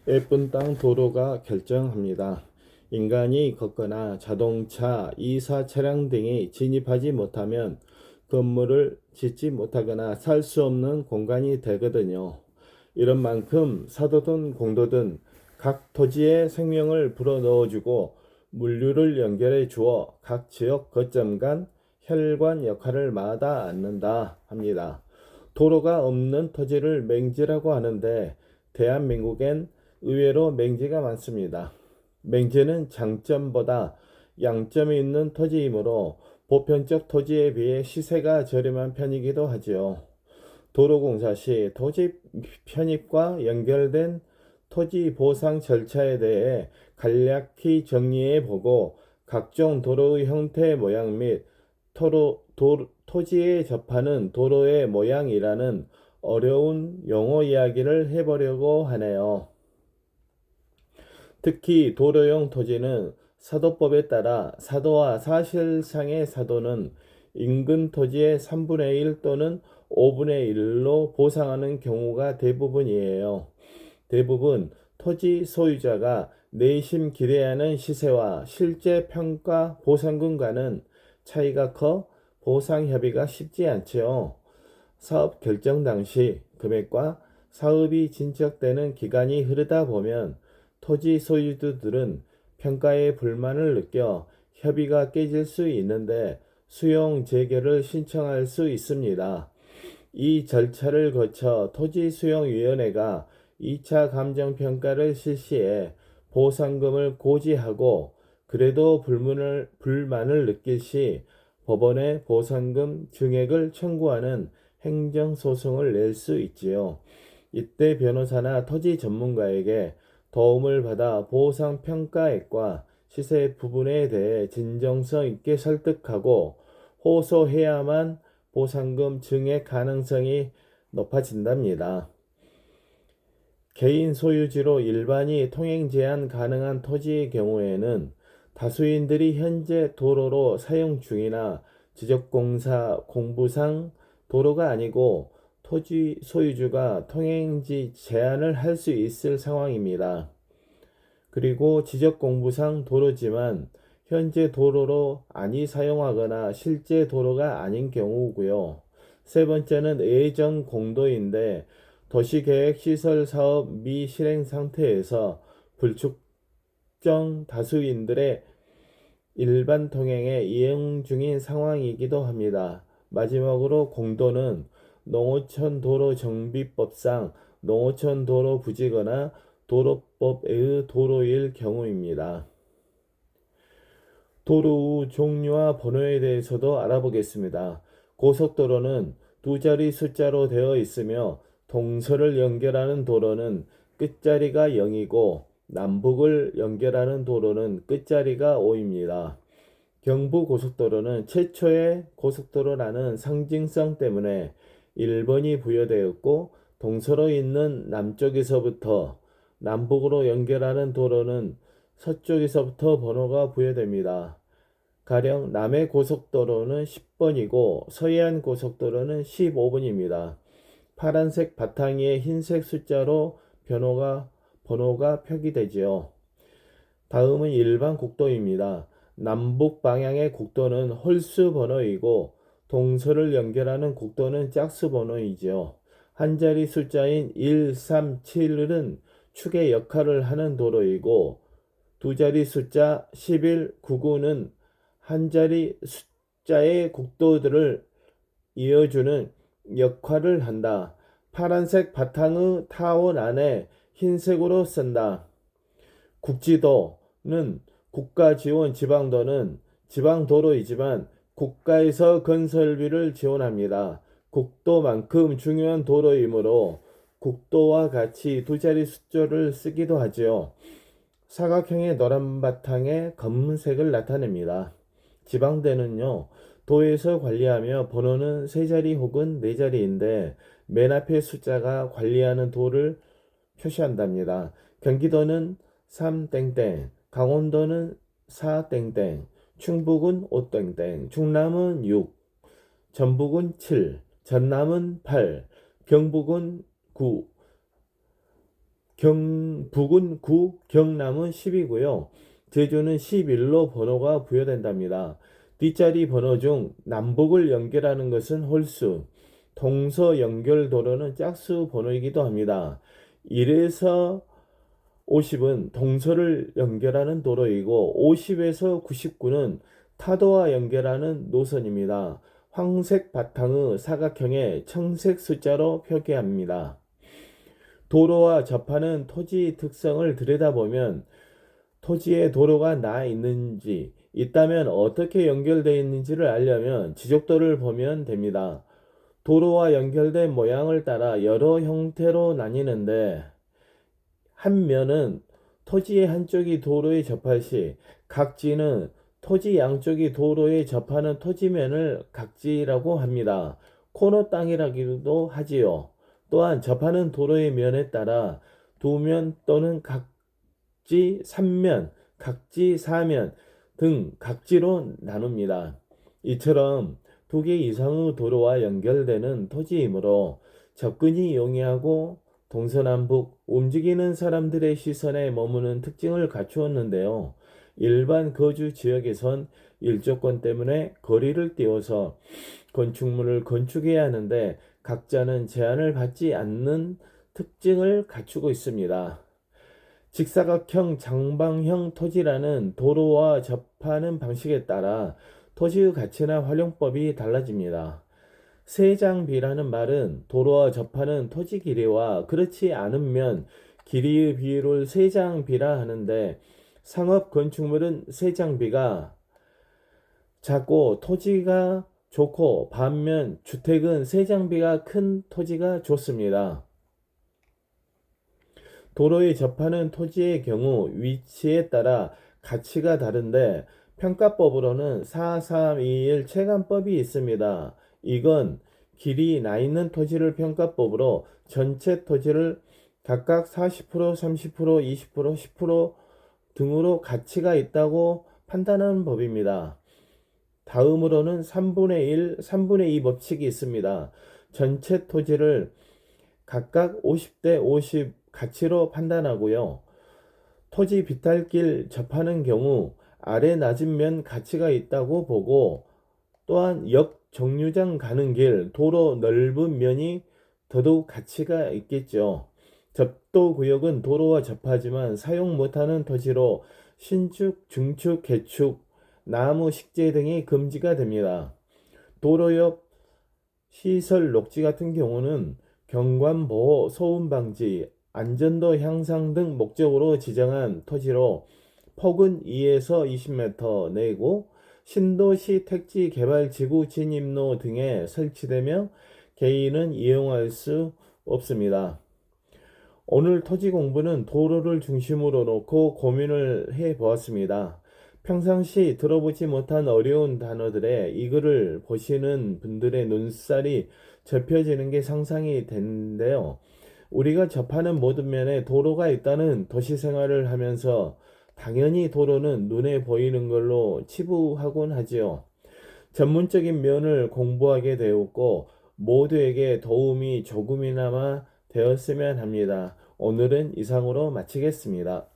예쁜 땅 도로가 결정합니다. 인간이 걷거나 자동차, 이사 차량 등이 진입하지 못하면 건물을 짓지 못하거나 살 수 없는 공간이 되거든요. 이런 만큼 사도든 공도든 각 토지에 생명을 불어넣어주고 물류를 연결해 주어 각 지역 거점 간 혈관 역할을 마다 않는다 합니다. 도로가 없는 토지를 맹지라고 하는데 대한민국엔 의외로 맹지가 많습니다. 맹지는 장점보다 양점이 있는 토지이므로 보편적 토지에 비해 시세가 저렴한 편이기도 하지요. 도로공사 시 토지 편입과 연결된 토지 보상 절차에 대해 간략히 정리해 보고 각종 도로의 형태 모양 및 토지에 접하는 도로의 모양이라는 어려운 용어 이야기를 해보려고 하네요. 특히 도로용 토지는 사도법에 따라 사도와 사실상의 사도는 인근 토지의 3분의 1 또는 5분의 1로 보상하는 경우가 대부분이에요. 대부분 토지 소유자가 내심 기대하는 시세와 실제 평가 보상금과는 차이가 커 보상 협의가 쉽지 않지요. 사업 결정 당시 금액과 사업이 진척되는 기간이 흐르다 보면 토지 소유주들은 평가에 불만을 느껴 협의가 깨질 수 있는데 수용 재개를 신청할 수 있습니다. 이 절차를 거쳐 토지수용위원회가 2차 감정평가를 실시해 보상금을 고지하고 그래도 불만을 느낄 시 법원에 보상금 증액을 청구하는 행정소송을 낼 수 있지요. 이때 변호사나 토지 전문가에게 도움을 받아 보상평가액과 시세 부분에 대해 진정성 있게 설득하고 호소해야만 보상금 증액 가능성이 높아진답니다. 개인 소유지로 일반이 통행 제한 가능한 토지의 경우에는 다수인들이 현재 도로로 사용 중이나 지적공사 공부상 도로가 아니고 토지 소유주가 통행지 제한을 할 수 있을 상황입니다. 그리고 지적공부상 도로지만 현재 도로로 아니 사용하거나 실제 도로가 아닌 경우고요. 세 번째는 예정 공도인데 도시계획시설 사업 미실행 상태에서 불특정 다수인들의 일반 통행에 이용 중인 상황이기도 합니다. 마지막으로 공도는 농어촌 도로정비법상 농어촌 도로 부지거나 도로법의 도로일 경우입니다. 도로 종류와 번호에 대해서도 알아보겠습니다. 고속도로는 두 자리 숫자로 되어 있으며 동서를 연결하는 도로는 끝자리가 0이고 남북을 연결하는 도로는 끝자리가 5입니다. 경부고속도로는 최초의 고속도로라는 상징성 때문에 1번이 부여되었고 동서로 있는 남쪽에서부터 남북으로 연결하는 도로는 서쪽에서부터 번호가 부여됩니다. 가령 남해고속도로는 10번이고 서해안고속도로는 15번입니다. 파란색 바탕 위에 흰색 숫자로 번호가 표기되지요. 다음은 일반 국도입니다. 남북 방향의 국도는 홀수 번호이고 동서를 연결하는 국도는 짝수 번호이지요. 한 자리 숫자인 1, 3, 7은 축의 역할을 하는 도로이고 두 자리 숫자 11, 99는 한 자리 숫자의 국도들을 이어주는 역할을 한다. 파란색 바탕의 타원 안에 흰색으로 쓴다. 국지도는 국가지원 지방도는 지방도로이지만 국가에서 건설비를 지원합니다. 국도만큼 중요한 도로이므로 국도와 같이 두 자리 숫자를 쓰기도 하지요. 사각형의 노란 바탕에 검은색을 나타냅니다. 지방대는요, 도에서 관리하며 번호는 세 자리 혹은 네 자리인데 맨 앞에 숫자가 관리하는 도를 표시한답니다. 경기도는 3땡땡, 강원도는 4땡땡, 충북은 5땡땡, 충남은 6, 전북은 7, 전남은 8, 경북은 9, 북은 9, 경남은 10이고요. 제주는 11로 번호가 부여된답니다. 뒷자리 번호 중 남북을 연결하는 것은 홀수, 동서 연결 도로는 짝수 번호이기도 합니다. 1에서 50은 동서를 연결하는 도로이고 50에서 99는 타도와 연결하는 노선입니다. 황색 바탕의 사각형에 청색 숫자로 표기합니다. 도로와 접하는 토지 특성을 들여다보면 토지에 도로가 나 있는지, 있다면 어떻게 연결되어 있는지를 알려면 지적도를 보면 됩니다. 도로와 연결된 모양을 따라 여러 형태로 나뉘는데 한 면은 토지의 한쪽이 도로에 접할 시 각지는 토지 양쪽이 도로에 접하는 토지면을 각지라고 합니다. 코너 땅이라기도 하지요. 또한 접하는 도로의 면에 따라 두 면 또는 각지 3면, 각지 4면 등 각지로 나눕니다. 이처럼 두 개 이상의 도로와 연결되는 토지이므로 접근이 용이하고 동서남북 움직이는 사람들의 시선에 머무는 특징을 갖추었는데요. 일반 거주 지역에선 일조권 때문에 거리를 띄워서 건축물을 건축해야 하는데 각자는 제한을 받지 않는 특징을 갖추고 있습니다. 직사각형 장방형 토지라는 도로와 접하는 방식에 따라 토지의 가치나 활용법이 달라집니다. 세장비라는 말은 도로와 접하는 토지 길이와 그렇지 않으면 길이의 비율을 세장비라 하는데 상업 건축물은 세장비가 작고 토지가 좋고 반면 주택은 세장비가 큰 토지가 좋습니다. 도로에 접하는 토지의 경우 위치에 따라 가치가 다른데 평가법으로는 4321 체감법이 있습니다. 이건 길이 나 있는 토지를 평가법으로 전체 토지를 각각 40%, 30%, 20%, 10% 등으로 가치가 있다고 판단하는 법입니다. 다음으로는 3분의 1, 3분의 2 법칙이 있습니다. 전체 토지를 각각 50대 50 가치로 판단하고요. 토지 비탈길 접하는 경우 아래 낮은 면 가치가 있다고 보고 또한 역 정류장 가는 길, 도로 넓은 면이 더더욱 가치가 있겠죠. 접도구역은 도로와 접하지만 사용 못하는 토지로 신축, 중축, 개축, 나무, 식재 등이 금지가 됩니다. 도로 옆 시설 녹지 같은 경우는 경관보호, 소음방지, 안전도 향상 등 목적으로 지정한 토지로 폭은 2에서 20m 내고 신도시 택지 개발 지구 진입로 등에 설치되며 개인은 이용할 수 없습니다. 오늘 토지 공부는 도로를 중심으로 놓고 고민을 해 보았습니다. 평상시 들어보지 못한 어려운 단어들에 이 글을 보시는 분들의 눈살이 접혀지는 게 상상이 되는데요. 우리가 접하는 모든 면에 도로가 있다는 도시 생활을 하면서 당연히 도로는 눈에 보이는 걸로 치부하곤 하지요. 전문적인 면을 공부하게 되었고 모두에게 도움이 조금이나마 되었으면 합니다. 오늘은 이상으로 마치겠습니다.